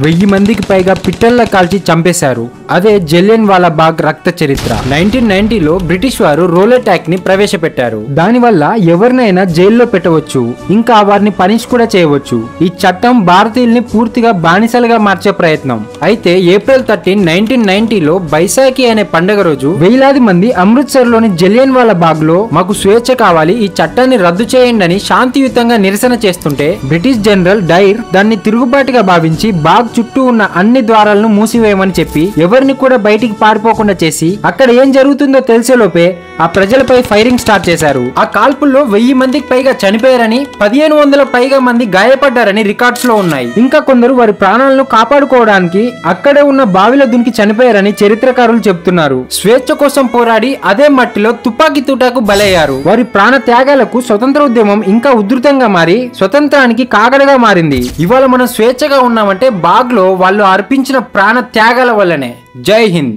1000 మందికి పైగా పిట్టల్లా కాల్చి చంపేశారు. అదే జలియన్వాలా బాగ్ రక్త చరిత్ర. 1990లో బ్రిటిష్ వారు రోలెట్ యాక్ట్ ని ప్రవేశపెట్టారు. దానివల్ల ఎవరినైనా జైల్లో పెట్టవచ్చు, ఇంకా వారిని పనిష్ కూడా చేయవచ్చు. ఈ చట్టం భారతీయుల్ని పూర్తిగా బానిసలుగా మార్చే ప్రయత్నం. అయితే ఏప్రిల్ 13, 1990లో బైసాఖి అనే పండుగ రోజు వేలాది మంది అమృత్సర్ లోని జలియన్వాలా బాగ్ లో మాకు స్వేచ్ఛ కావాలి, ఈ చట్టాన్ని రద్దు చేయండి అని శాంతియుతంగా నిరసన చేస్తుంటే బ్రిటిష్ జనరల్ డైర్ దాన్ని తిరుగుబాటుగా భావించి బాగ్ చుట్టూ ఉన్న అన్ని ద్వారాలను మూసివేయమని చెప్పి ఎవరిని కూడా బయటికి పారిపోకుండా చేసి అక్కడ ఏం జరుగుతుందో తెలిసేలోపే ఆ ప్రజలపై ఫైరింగ్ స్టార్ట్ చేశారు. ఆ కాల్పుల్లో 1000 మందికి పైగా చనిపోయారని, 1500 పైగా మంది గాయపడ్డారని రికార్డ్స్ లో ఉన్నాయి. ఇంకా కొందరు వారి ప్రాణాలను కాపాడుకోవడానికి అక్కడే ఉన్న బావిలో దునికి చనిపోయారని చరిత్రకారులు చెబుతున్నారు. స్వేచ్ఛ కోసం పోరాడి అదే మట్టిలో తుపాకీ తూటాకు బలయ్యారు. వారి ప్రాణ త్యాగాలకు స్వతంత్ర ఉద్యమం ఇంకా ఉధృతంగా మారి స్వతంత్రానికి కాగడగా మారింది. ఇవాళ మనం స్వేచ్ఛగా ఉన్నామంటే బాగ్ లో వాళ్ళు అర్పించిన ప్రాణ త్యాగాల వల్లనే. జై హింద్.